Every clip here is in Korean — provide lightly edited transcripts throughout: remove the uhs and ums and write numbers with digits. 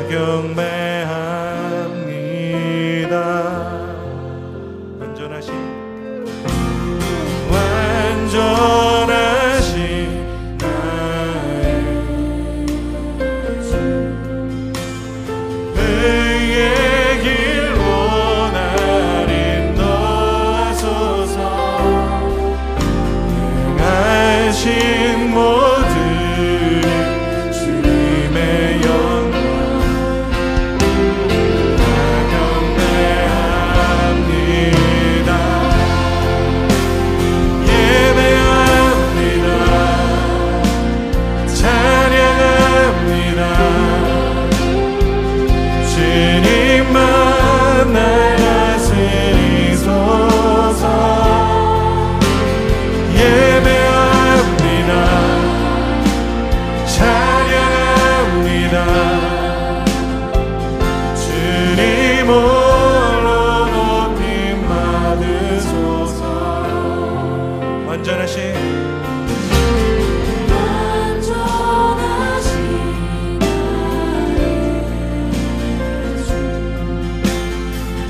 경배합니다. 완전하신 나의 의의 길 원하리 인도하소서. 행하신 모든 주님의 영광 다 경배합니다. 예배합니다. 찬양합니다. 주님만 날 다스리소서. 예배합니다. 찬양합니다. 주님 홀로 높임 받으소서. 완전하신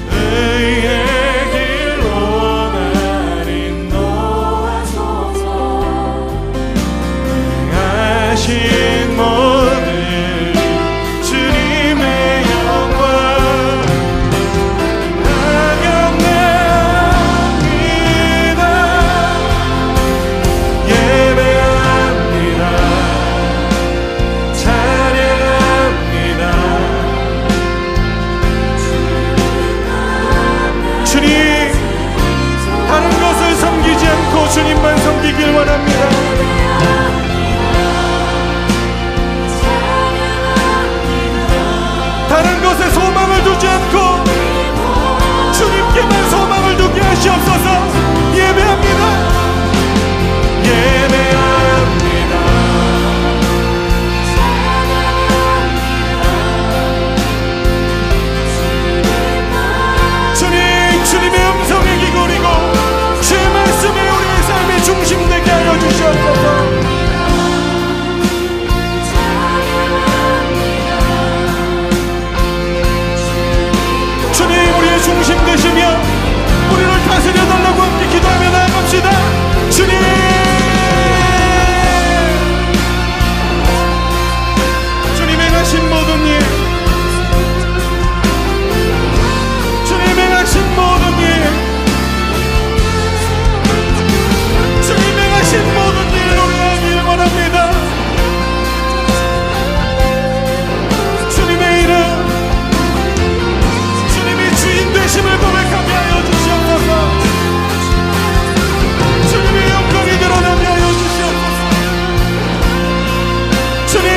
의의 길 원하리 인도하소서. 행하신 모든 주님의 영광 다 경배합니다. 예배합니다. 찬양합니다. 주님, 다른 것을 섬기지 않고 주님만 섬기길 원합니다. 다른 것에 소망을 두지 않고 주님께만 소망을 두게 하시옵소서. 예배합니다. 예배합니다. 주님, 주님의 음성에 기울이고 주의 말씀에 우리의 삶의 중심 되게 하여 주시옵소서. 주님, 우리의 중심 되시며 우리를 다스려 달라고 함께 기도하며 나아갑시다. 주님, 주님 행하신 모든 일, 주님 행하신 모든 일, 주님 행하신 모든 일 노래하길 원합니다. 주님의 이름, 주님이 주인 되심을 고백하게 하여 주시옵소서. 주님의 영광이 드러나게 하여 주시옵소서. 주님,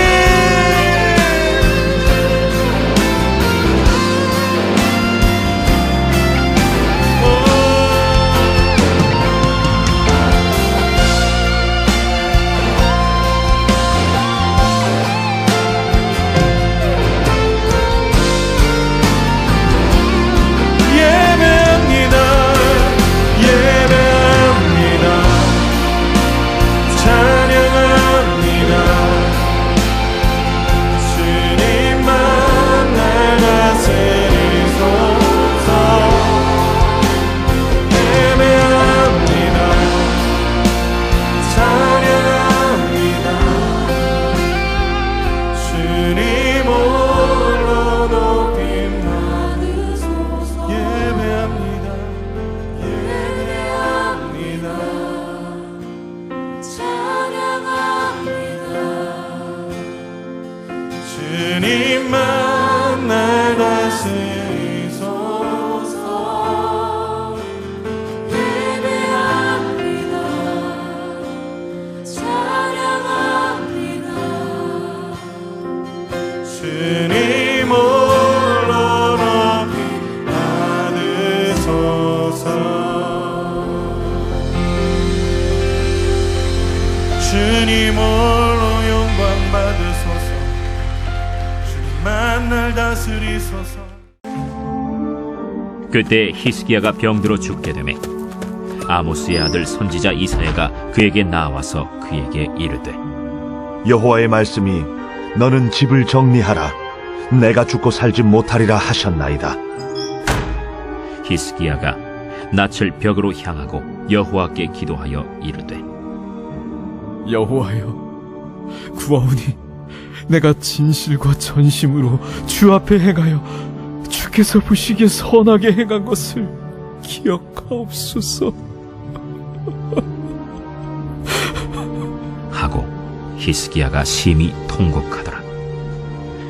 예배합니다. 예배합니다. 찬양합니다. 주님만 날 다스리소서. 예배합니다. 찬양합니다. 주님 홀로 높임 받으소서. 예배합니다. 예배합니다. 찬양합니다. 주님만 날 다스리소서. 예배합니다. 찬양합니다. 주님 홀로 높임 받으소서. 주님 홀로 영광 받으소서. 주님만 날 다스리소서. 그때 히스기야가 병들어 죽게 되매 아모스의 아들 선지자 이사야가 그에게 나와서 그에게 이르되 여호와의 말씀이 너는 집을 정리하라. 내가 죽고 살지 못하리라 하셨나이다. 히스기야가 낯을 벽으로 향하고 여호와께 기도하여 이르되 여호와여, 구하오니 내가 진실과 전심으로 주 앞에 행하여 주께서 보시기에 선하게 행한 것을 기억하옵소서. 하고 히스기야가 심히 통곡하더라.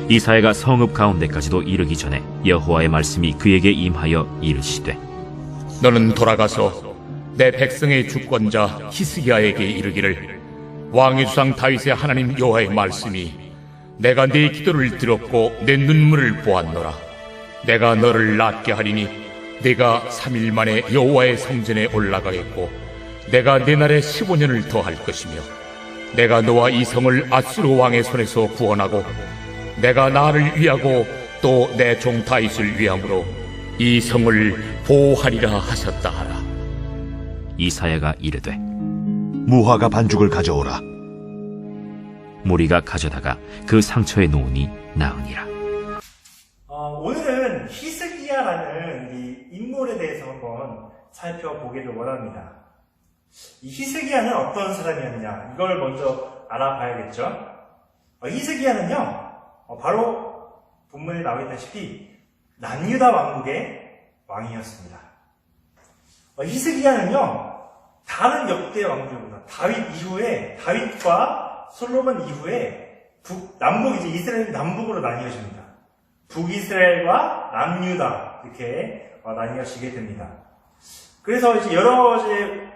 이사야가 성읍 가운데까지도 이르기 전에 여호와의 말씀이 그에게 임하여 이르시되 너는 돌아가서 내 백성의 주권자 히스기야에게 이르기를 왕의 주상 다윗의 하나님 여호와의 말씀이 내가 네 기도를 들었고 내 눈물을 보았노라. 내가 너를 낫게 하리니 네가 3일 만에 여호와의 성전에 올라가겠고 내가 네 날에 15년을 더할 것이며 내가 너와 이 성을 아수르 왕의 손에서 구원하고 내가 나를 위하고 또 내 종 다윗을 위함으로 이 성을 보호하리라 하셨다 하라. 이사야가 이르되 무화과 반죽을 가져오라. 무리가 가져다가 그 상처에 놓으니 나으니라. 오늘은 히스기야라는 이 인물에 대해서 한번 살펴보기를 원합니다. 이 히스기야는 어떤 사람이었느냐, 이걸 먼저 알아봐야겠죠. 히스기야는요, 바로 본문에 나와 있다시피 남유다 왕국의 왕이었습니다. 히스기야는요, 다른 역대 왕들보다 다윗과 솔로몬 이후에 남북, 이제 이스라엘이 남북으로 나뉘어집니다. 북이스라엘과 남유다, 이렇게 나뉘어지게 됩니다. 그래서 이제 여러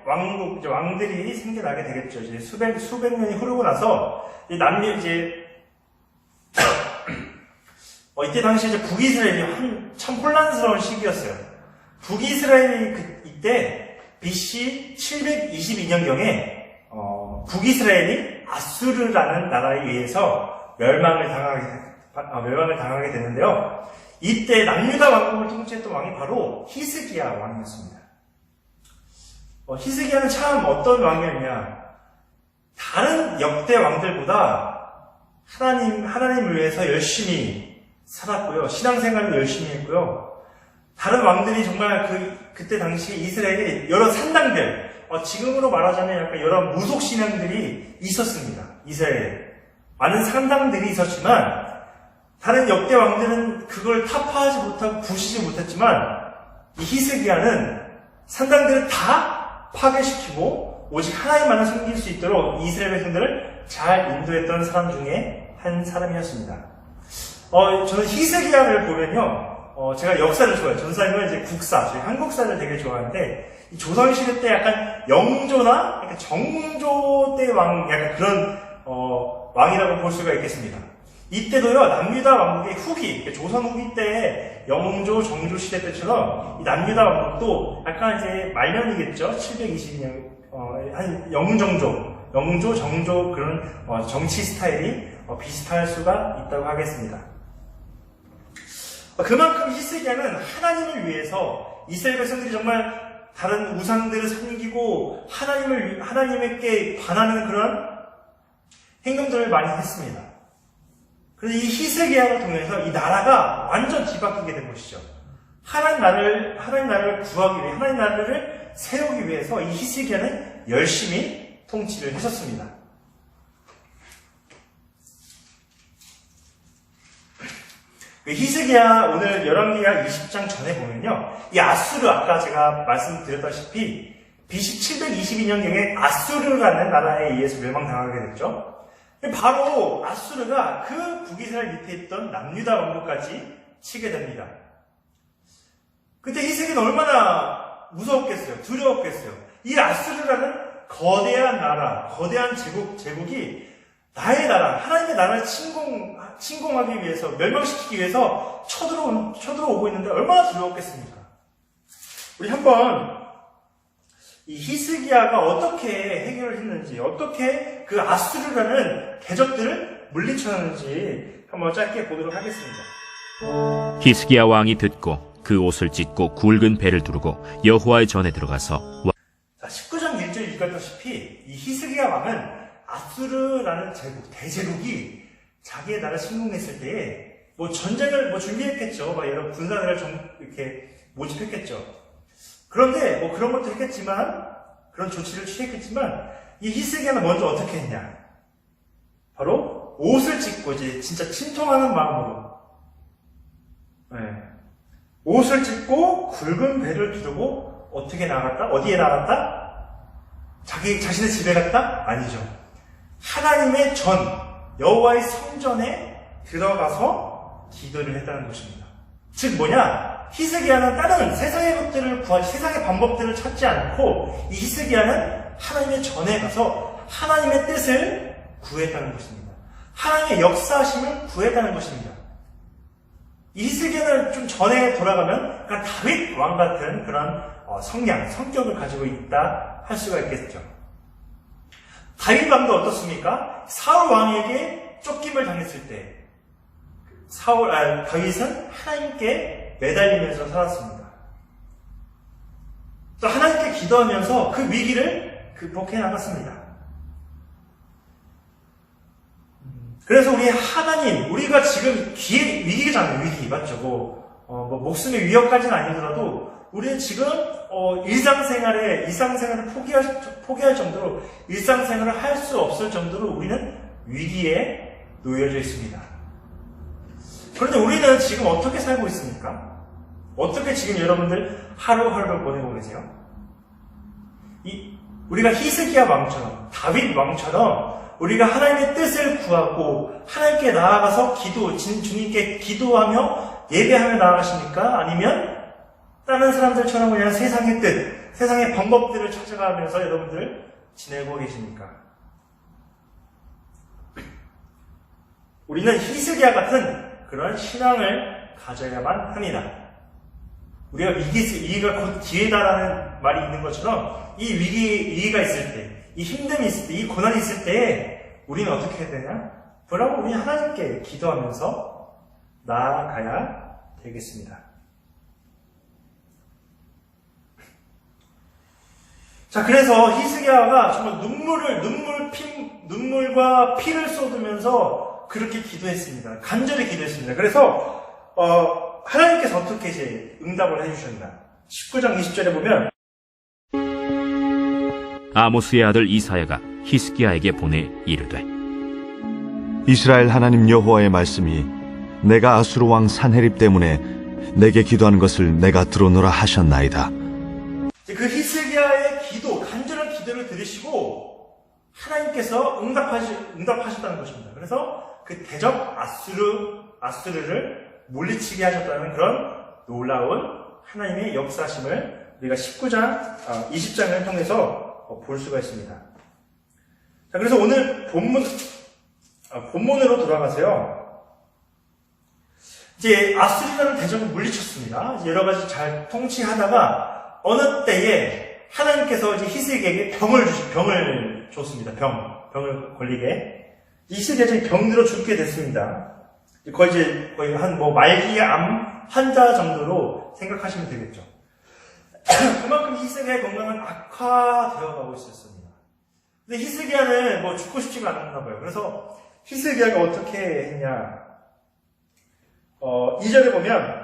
왕들이 생겨나게 되겠죠. 이제 수백 년이 흐르고 나서, 이때 당시 이제 북이스라엘이 참 혼란스러운 시기였어요. 북이스라엘이 이때 BC 722년경에 북이스라엘이 아수르라는 나라에 의해서 멸망을 당하게 되는데요. 이때 남유다 왕국을 통치했던 왕이 바로 히스기야 왕이었습니다. 히스기야는 참 어떤 왕이었냐? 다른 역대 왕들보다 하나님을 위해서 열심히 살았고요. 신앙생활도 열심히 했고요. 다른 왕들이 정말 그때 당시 이스라엘에 여러 산당들, 지금으로 말하자면 약간 여러 무속신앙들이 있었습니다. 이스라엘에. 많은 산당들이 있었지만, 다른 역대 왕들은 그걸 타파하지 못하고 부수지 못했지만, 이 히스기야는 산당들을 다 파괴시키고, 오직 하나님만을 섬길 수 있도록 이스라엘 백성들을 잘 인도했던 사람 중에 한 사람이었습니다. 저는 히스기야를 보면요, 제가 역사를 좋아해요. 전사님은 이제 국사, 저희 한국사를 되게 좋아하는데, 이 조선시대 때 약간 영조나 약간 정조 때 왕, 약간 그런, 왕이라고 볼 수가 있겠습니다. 이때도요, 남유다 왕국의 후기, 조선 후기 때 영조, 정조 시대 때처럼, 이 남유다 왕국도 약간 이제 말년이겠죠? 722년, 한 영조, 정조 그런, 정치 스타일이 비슷할 수가 있다고 하겠습니다. 그만큼 히스기야는 하나님을 위해서 이스라엘 백성들이 정말 다른 우상들을 섬기고 하나님께 반하는 그런 행동들을 많이 했습니다. 그래서 이 히스기야를 통해서 이 나라가 완전 뒤바뀌게 된 것이죠. 하나님 나라를 구하기 위해, 하나님 나라를 세우기 위해서 이 히스기야는 열심히 통치를 했었습니다. 히스기야 오늘 열왕기하 20장 전에 보면요, 이 아수르, 아까 제가 말씀드렸다시피 BC 722년경에 아수르라는 나라에 의해서 멸망당하게 됐죠. 바로 아수르가 그 북이스라엘 밑에 있던 남유다 왕국까지 치게 됩니다. 그때 히스기야는 얼마나 무서웠겠어요, 두려웠겠어요. 이 아수르라는 거대한 나라, 거대한 제국이 나의 나라, 하나님의 나라를 침공하기 위해서, 멸망시키기 위해서 쳐들어오고 있는데 얼마나 두려웠겠습니까? 우리 한번 이 히스기야가 어떻게 해결을 했는지, 어떻게 그 아수르라는 대적들을 물리쳤는지 한번 짧게 보도록 하겠습니다. 히스기야 왕이 듣고 그 옷을 찢고 굵은 배를 두르고 여호와의 전에 들어가서 19장 1절 읽었다시피 이 히스기야 왕은 아수르라는 대제국이 자기의 나라를 침공했을 때에 뭐 전쟁을 뭐 준비했겠죠. 막 여러 군사들을 좀 이렇게 모집했겠죠. 그런데 뭐 그런 것도 했겠지만, 그런 조치를 취했겠지만, 이 히스기야는 먼저 어떻게 했냐? 바로 옷을 찢고 이제 진짜 침통하는 마음으로, 네. 옷을 찢고 굵은 배를 두르고 어떻게 나갔다? 어디에 나갔다? 자신의 집에 갔다? 아니죠. 하나님의 전, 여호와의 성전에 들어가서 기도를 했다는 것입니다. 즉 뭐냐? 히스기야는 다른 세상의 것들을 세상의 방법들을 찾지 않고 이 히스기야는 하나님의 전에 가서 하나님의 뜻을 구했다는 것입니다. 하나님의 역사하심을 구했다는 것입니다. 이 히스기야는 좀 전에 돌아가면 그러니까 다윗 왕 같은 그런 성격을 가지고 있다 할 수가 있겠죠. 다윗 왕도 어떻습니까? 사울 왕에게 쫓김을 당했을 때 다윗은 하나님께 매달리면서 살았습니다. 또 하나님께 기도하면서 그 위기를 극복해 나갔습니다. 그래서 우리 하나님, 우리가 지금 위기잖아요. 위기 맞죠? 뭐 목숨의 위협까지는 아니더라도 우리는 지금 일상생활을 포기할 정도로 일상생활을 할 수 없을 정도로 우리는 위기에 놓여져 있습니다. 그런데 우리는 지금 어떻게 살고 있습니까? 어떻게 지금 여러분들 하루하루를 보내고 계세요? 우리가 히스기야 왕처럼, 다윗 왕처럼 우리가 하나님의 뜻을 구하고 하나님께 나아가서 주님께 기도하며 예배하며 나아가십니까? 아니면 다른 사람들처럼 그냥 세상의 뜻, 세상의 방법들을 찾아가면서 여러분들 지내고 계십니까? 우리는 히스기야 같은 그런 신앙을 가져야만 합니다. 우리가 위기가 곧 기회다라는 말이 있는 것처럼 이 위기가 있을 때, 이 힘듦이 있을 때, 이 고난이 있을 때 우리는 어떻게 해야 되냐? 그러고 우리 하나님께 기도하면서 나아가야 되겠습니다. 자, 그래서 히스기야가 정말 눈물과 피를 쏟으면서 그렇게 기도했습니다. 간절히 기도했습니다. 그래서 하나님께서 어떻게 이제 응답을 해주셨나? 19장 20절에 보면 아모스의 아들 이사야가 히스기야에게 보내 이르되 이스라엘 하나님 여호와의 말씀이 내가 아수르 왕 산헤립 때문에 내게 기도하는 것을 내가 들어노라 하셨나이다. 그 히스기야의 간절한 기도를 들으시고 하나님께서 응답하셨다는 것입니다. 그래서 그 대적 아수르를 물리치게 하셨다는 그런 놀라운 하나님의 역사심을 우리가 19장, 20장을 통해서 볼 수가 있습니다. 자, 그래서 오늘 본문으로 돌아가세요. 이제 아수르라는 대적을 물리쳤습니다. 여러 가지 잘 통치하다가 어느 때에 하나님께서 이제 히스기야에게 병을 줬습니다. 병을 걸리게. 히스기야가 병들어 죽게 됐습니다. 거의 한 말기의 암 환자 정도로 생각하시면 되겠죠. 그만큼 히스기야의 건강은 악화되어 가고 있었습니다. 근데 히스기야는 죽고 싶지가 않았나 봐요. 그래서 히스기야가 어떻게 했냐? 2절에 보면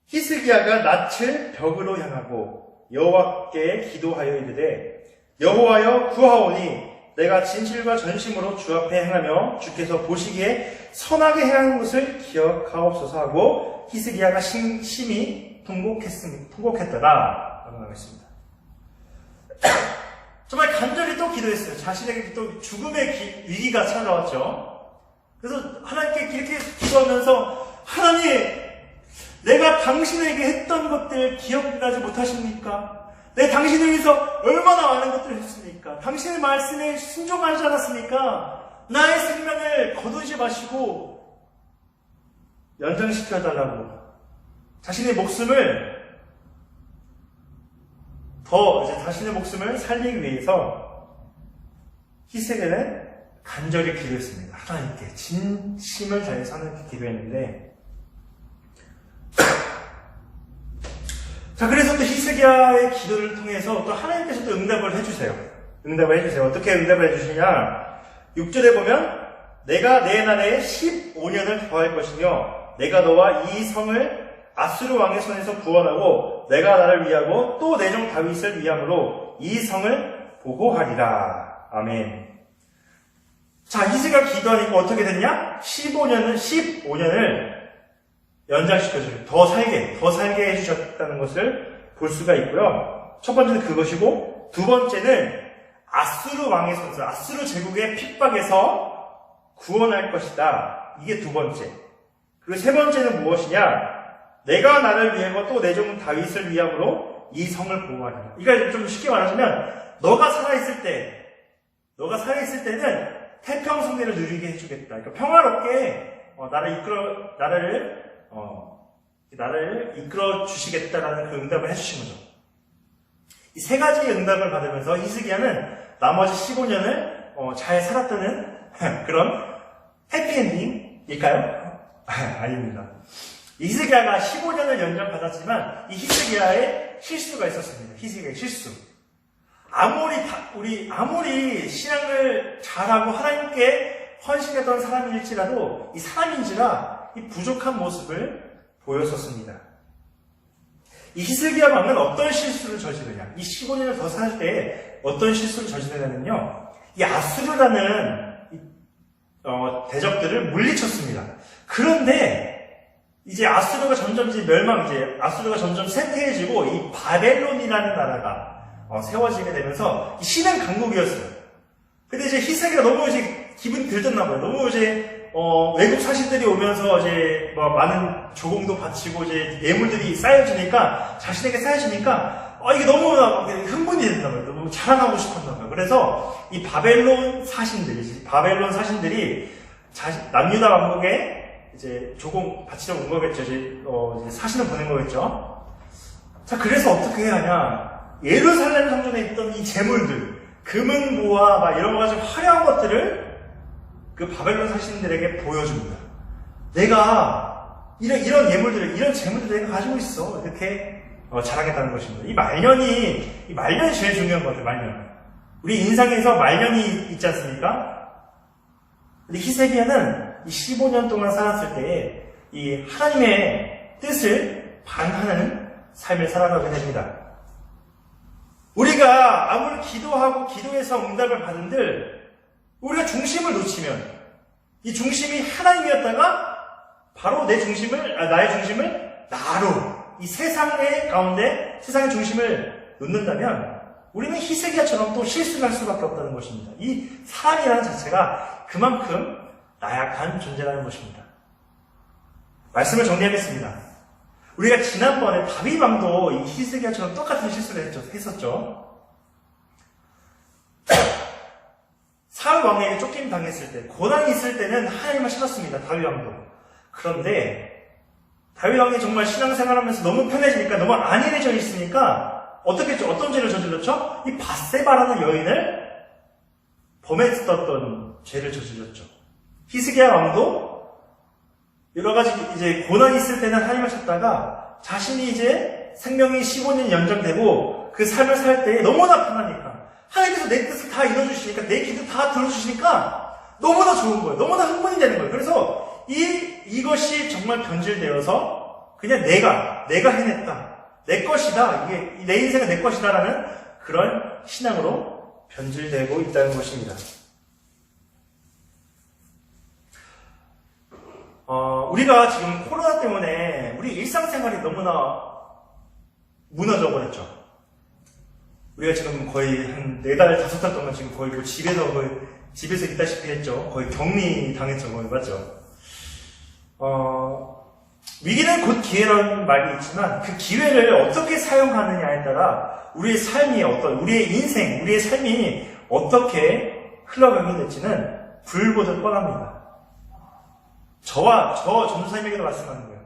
히스기야가 낯을 벽으로 향하고 여호와께 기도하여 이르되 여호와여 구하오니 내가 진실과 전심으로 주 앞에 행하며 주께서 보시기에 선하게 행하는 것을 기억하옵소서 하고 히스기야가 심히 통곡했더라 라고 나와있습니다. 정말 간절히 또 기도했어요. 자신에게 또 죽음의 위기가 찾아왔죠. 그래서 하나님께 이렇게 기도하면서 하나님, 내가 당신에게 했던 것들 기억나지 못하십니까? 내가 당신을 위해서 얼마나 많은 것들을 했습니까? 당신의 말씀에 순종하지 않았습니까? 나의 생명을 거두지 마시고 연장시켜달라고 자신의 목숨을 살리기 위해서 히스기야는 간절히 기도했습니다. 하나님께 진심을 다해서 하나님께 기도했는데 자, 그래서 또 히스기야의 기도를 통해서 또 하나님께서 또 응답을 해주세요. 어떻게 응답을 해주시냐? 6절에 보면 내가 내 나라에 15년을 더할 것이며 내가 너와 이 성을 아수르 왕의 손에서 구원하고 내가 나를 위하고 또 내 종 다윗을 위함으로 이 성을 보호하리라. 아멘. 자, 히스기야가 기도하니까 어떻게 됐냐? 15년을 연장시켜주고 더 살게 해주셨다는 것을 볼 수가 있고요. 첫 번째는 그것이고, 두 번째는 아수르 왕의 손에서, 아수르 제국의 핍박에서 구원할 것이다. 이게 두 번째. 그리고 세 번째는 무엇이냐? 내가 나를 위하고 또 내 종 다윗을 위함으로 이 성을 보호하리라. 이거 좀 쉽게 말하자면, 너가 살아있을 때는 태평성대를 누리게 해주겠다. 그러니까 평화롭게 나를 이끌어 주시겠다라는 그 응답을 해주신 거죠. 이 세 가지의 응답을 받으면서 히스기야는 나머지 15년을 잘 살았다는 그런 해피엔딩일까요? 아닙니다. 이 히스기야가 15년을 연장받았지만 이 히스기야의 실수가 있었습니다. 히스기야의 실수. 아무리 신앙을 잘하고 하나님께 헌신했던 사람일지라도 이 사람인지라 이 부족한 모습을 보였었습니다. 이 히스기야 왕은 어떤 실수를 저지르냐? 이 15년을 더 살 때 어떤 실수를 저지르냐면요. 이 아수르라는 대적들을 물리쳤습니다. 그런데 이제 아수르가 점점 아수르가 점점 쇠퇴해지고 이 바벨론이라는 나라가 세워지게 되면서 이 신은 강국이었어요. 근데 이제 히스기야가 너무 기분이 들떴나 봐요. 너무 외국 사신들이 오면서 많은 조공도 바치고 예물들이 자신에게 쌓여지니까 이게 너무 흥분이 됐나 봐요. 너무 자랑하고 싶었나 봐요. 그래서 이 바벨론 사신들이 남유다 왕국에 조공 바치러 온 거겠죠. 사신을 보낸 거겠죠. 자, 그래서 어떻게 해야 하냐? 예루살렘 성전에 있던 이 재물들, 금은 모아 이런 가지 화려한 것들을 그 바벨론 사신들에게 보여줍니다. 내가 이런 예물들을, 이런 재물들을 내가 가지고 있어. 이렇게 자랑했다는 것입니다. 이 말년이 제일 중요한 것 같아요. 말년. 우리 인상에서 말년이 있지 않습니까? 근데 히스기야는 이 15년 동안 살았을 때에 이 하나님의 뜻을 반하는 삶을 살아가게 됩니다. 우리가 아무리 기도하고 기도해서 응답을 받은들 우리가 중심을 놓치면 이 중심이 하나님이었다가 바로 나의 중심을 나로 이 세상의 중심을 놓는다면 우리는 히스기야처럼 또 실수를 할 수밖에 없다는 것입니다. 이 사람이라는 자체가 그만큼 나약한 존재라는 것입니다. 말씀을 정리하겠습니다. 우리가 지난번에 다윗 왕도 이 히스기야처럼 똑같은 실수를 했었죠. 사울 왕에게 쫓김 당했을 때, 고난이 있을 때는 하나님을 찾았습니다. 다윗 왕도. 그런데 다윗 왕이 정말 신앙생활하면서 너무 편해지니까, 너무 안일해져 있으니까 어떤 죄를 저질렀죠? 이 밧세바라는 여인을 범했었던 죄를 저질렀죠. 히스기야 왕도 여러 가지 고난이 있을 때는 하나님을 찾다가 자신이 생명이 15년 연장되고 그 삶을 살 때 너무나 편하니까 하나님께서 내 뜻을 다 이뤄주시니까 내 기도 다 들어주시니까 너무나 좋은 거예요. 너무나 흥분이 되는 거예요. 그래서 이것이 정말 변질되어서 그냥 내가 해냈다. 내 것이다. 내 인생은 내 것이다라는 그런 신앙으로 변질되고 있다는 것입니다. 우리가 지금 코로나 때문에 우리 일상생활이 너무나 무너져 버렸죠. 우리가 지금 거의 한 4달, 5달 동안 지금 거의 집에서 있다시피 했죠. 거의 격리 당했죠. 거의, 맞죠? 위기는 곧 기회라는 말이 있지만 그 기회를 어떻게 사용하느냐에 따라 우리의 삶이 우리의 인생, 우리의 삶이 어떻게 흘러가게 될지는 불보듯 뻔합니다. 저 전도사님에게도 말씀하는 거예요.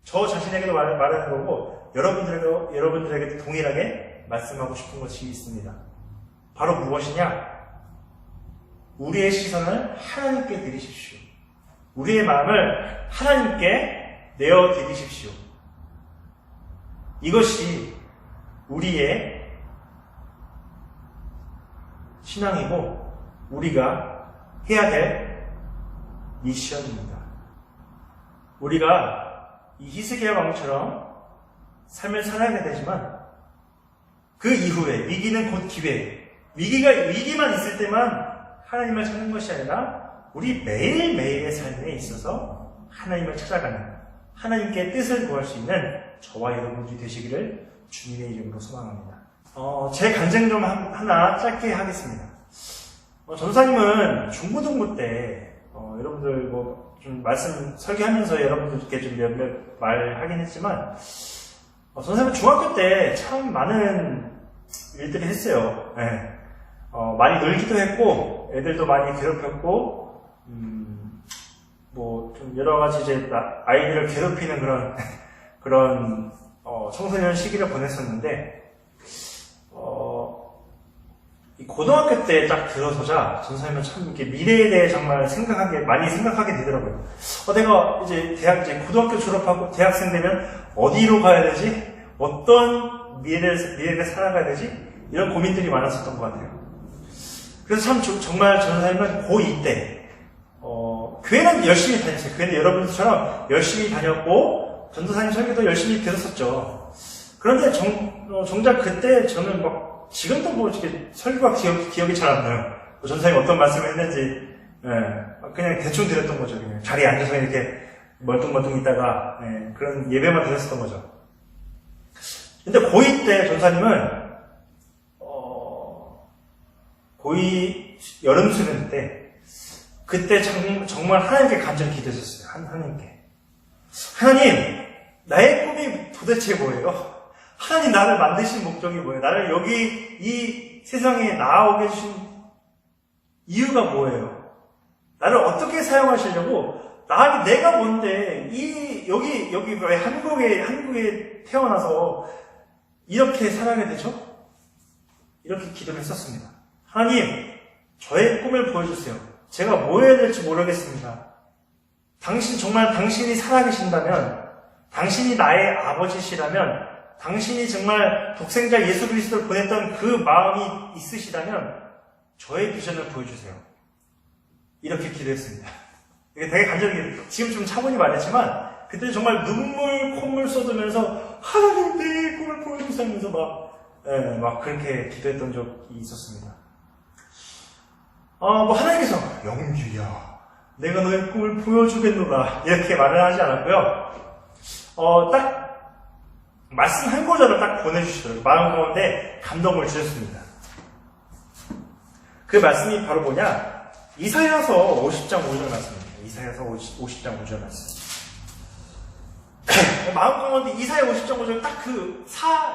저 자신에게도 말하는 거고, 여러분들에게도 동일하게 말씀하고 싶은 것이 있습니다. 바로 무엇이냐? 우리의 시선을 하나님께 드리십시오. 우리의 마음을 하나님께 내어드리십시오. 이것이 우리의 신앙이고, 우리가 해야 될 미션입니다. 우리가 이 히스기야 왕처럼 삶을 살아야 되지만 그 이후에 위기는 곧 기회. 위기만 있을 때만 하나님을 찾는 것이 아니라 우리 매일매일의 삶에 있어서 하나님을 찾아가는 하나님께 뜻을 구할 수 있는 저와 여러분들이 되시기를 주님의 이름으로 소망합니다. 제 간증 좀 하나 짧게 하겠습니다. 전사님은 중고등부 때 여러분들 뭐 좀 말씀 설교하면서 여러분들께 좀 몇몇 말하긴 했지만 전사님은 중학교 때 참 많은 일들을 했어요. 네. 많이 놀기도 했고 애들도 많이 괴롭혔고 뭐 좀 여러 가지 이제 아이들을 괴롭히는 그런 청소년 시기를 보냈었는데 이 고등학교 때 딱 들어서자 전사님은 참 이렇게 미래에 대해 정말 많이 생각하게 되더라고요. 내가 이제 고등학교 졸업하고 대학생 되면 어디로 가야 되지? 어떤 미래를 살아가야 되지? 이런 고민들이 많았었던 것 같아요. 그래서 참 정말 전사님은 고2 때 교회는 열심히 다녔어요. 교회는 여러분들처럼 열심히 다녔고 전도사님 설교도 열심히 들었었죠. 그런데 정작 그때 저는 막 지금도 뭐 이렇게 설교가 기억이 잘 안 나요. 전사님이 어떤 말씀을 했는지 그냥 대충 들었던 거죠. 그냥 자리에 앉아서 이렇게 멀뚱멀뚱 있다가 그런 예배만 드렸었던 거죠. 근데 고2 때 전사님은 고2 여름 수련 때 그때 정말 하나님께 간절히 기도했었어요. 하나님께. 하나님, 나의 꿈이 도대체 뭐예요? 하나님 나를 만드신 목적이 뭐예요? 나를 여기 이 세상에 나오게 해주신 이유가 뭐예요? 나를 어떻게 사용하시려고? 내가 뭔데 여기 왜 한국에 태어나서 이렇게 살아야 되죠? 이렇게 기도를 했었습니다. 하나님, 저의 꿈을 보여주세요. 제가 뭐 해야 될지 모르겠습니다. 정말 당신이 살아계신다면, 당신이 나의 아버지시라면, 당신이 정말 독생자 예수 그리스도를 보냈던 그 마음이 있으시다면, 저의 비전을 보여주세요. 이렇게 기도했습니다. 이게 되게 간절히, 지금 좀 차분히 말했지만, 그때 정말 콧물 쏟으면서, 하나님 내 꿈을 보여주세요 하면서 막 그렇게 기도했던 적이 있었습니다. 하나님께서, 영규야, 내가 너의 꿈을 보여주겠노라. 이렇게 말을 하지 않았고요. 딱, 말씀 한 구절을 딱 보내주시더라고요. 마음 가운데 감동을 주셨습니다. 그 말씀이 바로 뭐냐? 이사야서 50장 5절 말씀입니다. 이사야서 50장 5절 말씀. 마음 가운데 이사야 50장 5절 딱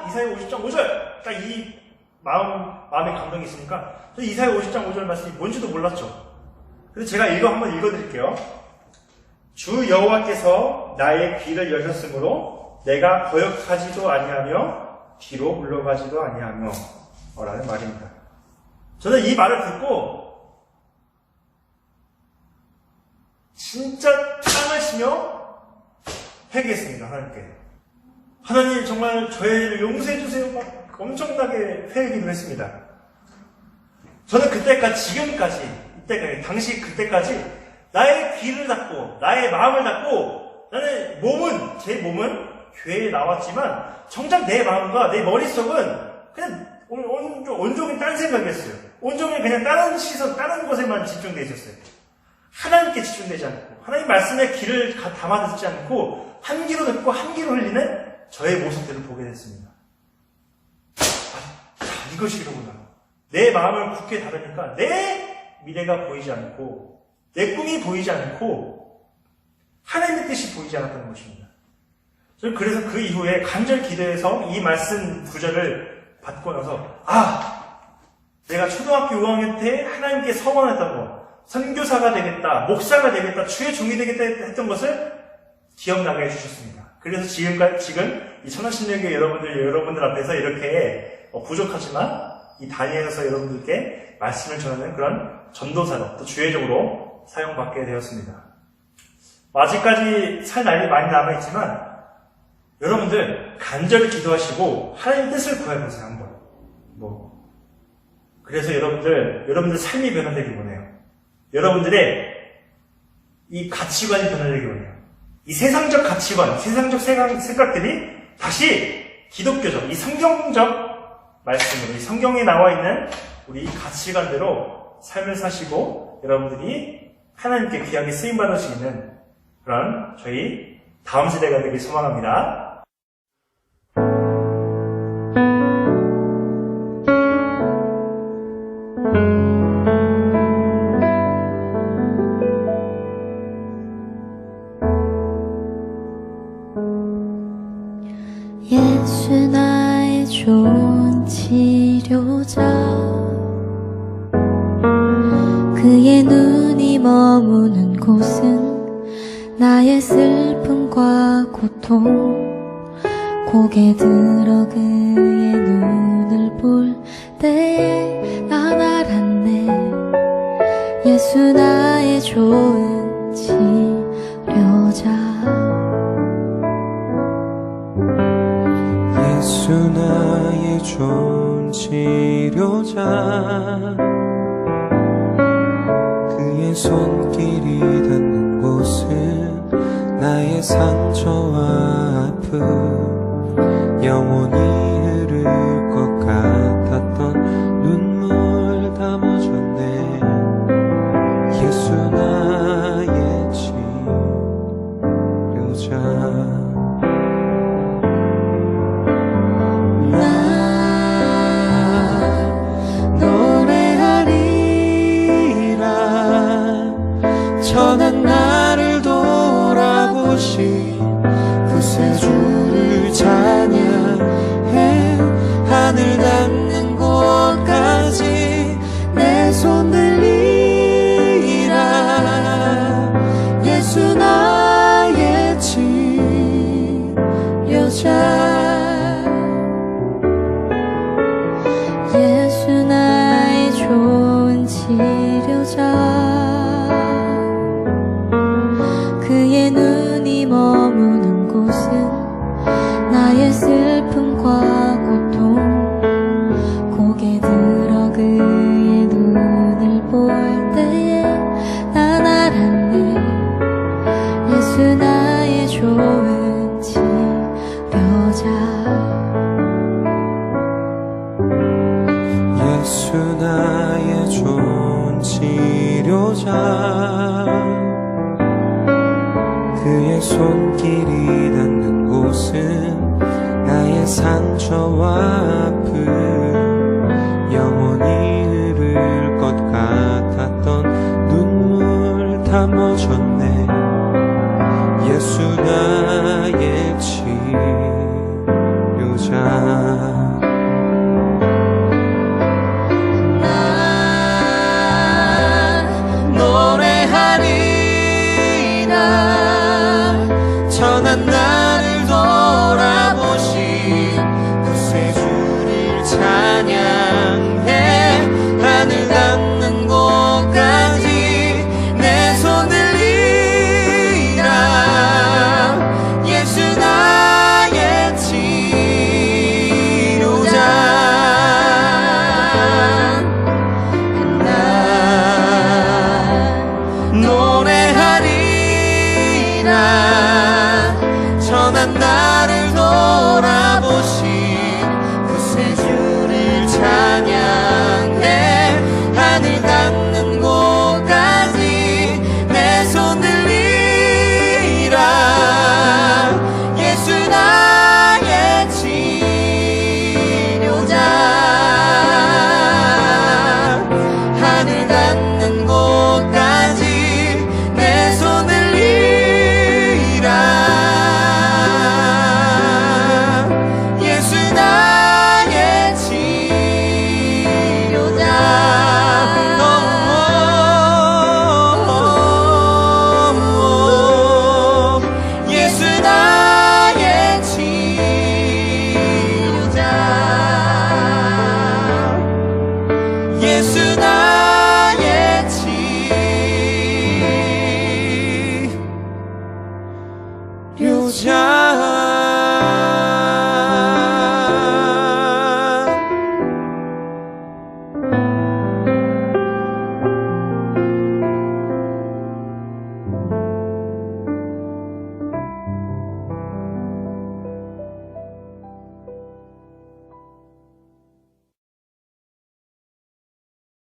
이사야 50장 5절 딱 이 마음에 감동이 있으니까 저 이사야 50장 5절 말씀이 뭔지도 몰랐죠. 그래서 제가 한번 읽어드릴게요. 주 여호와께서 나의 귀를 여셨으므로 내가 거역하지도 아니하며 뒤로 물러가지도 아니하며 라는 말입니다. 저는 이 말을 듣고 진짜 땀을 치며 회개했습니다. 하나님께. 하나님 정말 저의 일을 용서해주세요. 막 엄청나게 회개기도 했습니다. 저는 지금까지 그때까지 나의 귀를 닫고 나의 마음을 닫고 나는 제 몸은 교회에 나왔지만 정작 내 마음과 내 머릿속은 그냥 온종일 딴 생각이었어요. 온종일 그냥 다른 것에만 집중되어 있었어요. 하나님께 집중되지 않고 하나님 말씀에 귀를 담아 듣지 않고 한 귀로 듣고 한 귀로 흘리는 저의 모습들을 보게 됐습니다. 이것이 이로구나. 내 마음을 굳게 닫으니까 내 미래가 보이지 않고 내 꿈이 보이지 않고 하나님의 뜻이 보이지 않았던 것입니다. 저는 그래서 그 이후에 간절히 기도해서 이 말씀 구절을 받고 나서 내가 초등학교 5학년 때 하나님께 서원했던 거 선교사가 되겠다, 목사가 되겠다, 주의 종이 되겠다 했던 것을 기억나게 해주셨습니다. 그래서 지금 이 천하신령교회 여러분들 앞에서 이렇게 부족하지만 이 다니엘서 여러분들께 말씀을 전하는 그런 전도사로 또 주회적으로 사용받게 되었습니다. 아직까지 살 날이 많이 남아있지만 여러분들 간절히 기도하시고 하나님 뜻을 구해보세요. 한번. 그래서 여러분들 삶이 변화되길 원해요. 여러분들의 이 가치관이 변화되기 원해요. 이 세상적 가치관, 세상적 생각들이 다시 기독교적, 이 성경적 말씀으로, 이 성경에 나와 있는 우리 이 가치관대로 삶을 사시고 여러분들이 하나님께 귀하게 쓰임받을 수 있는 그런 저희 다음 세대가 되길 소망합니다. 예수 나의 좋은 치료자 그의 눈이 머무는 곳은 나의 슬픔과 고통 고개 들어 그의 눈을 볼 때에 난 알았네 예수 나의 좋은 치료자 예수 나의 좋은 치료자 그의 손길이 닿는 곳은 나의 상처와 아픔 영원히 흐를 것 같았던 눈물 담아줬네 예수 나의 치료자 천한 나를 돌아보신 구세주를 찬양해 하늘 닿는 곳까지 내 손 들리라 예수 나의 치료자 예수 나의 좋은 치료자 그의 눈이 머무는 곳은 나의 슬픔과 고통 고개 들어 그의 눈을 볼 때에 난 알았네 예수 나의 좋은 치료자 예수 나의 좋은 치료자 그의 손길이 닿는 곳은 나의 상처와 아픔 영원히 흐를 것 같았던 눈물 담아줬네 예수 나의 치료자 천한 나를 돌아보신 구세주를 찬양해 하늘 닿는 곳까지 내 손 들리라 예수 나의 치료자 나 노래하리라 천한 나를 돌아보신 구세주를 찬양해 하늘 닿는 곳까지 내 손 들리라 예수 나의 치료자 하늘 닿는 곳까지 내 손 들리라 예수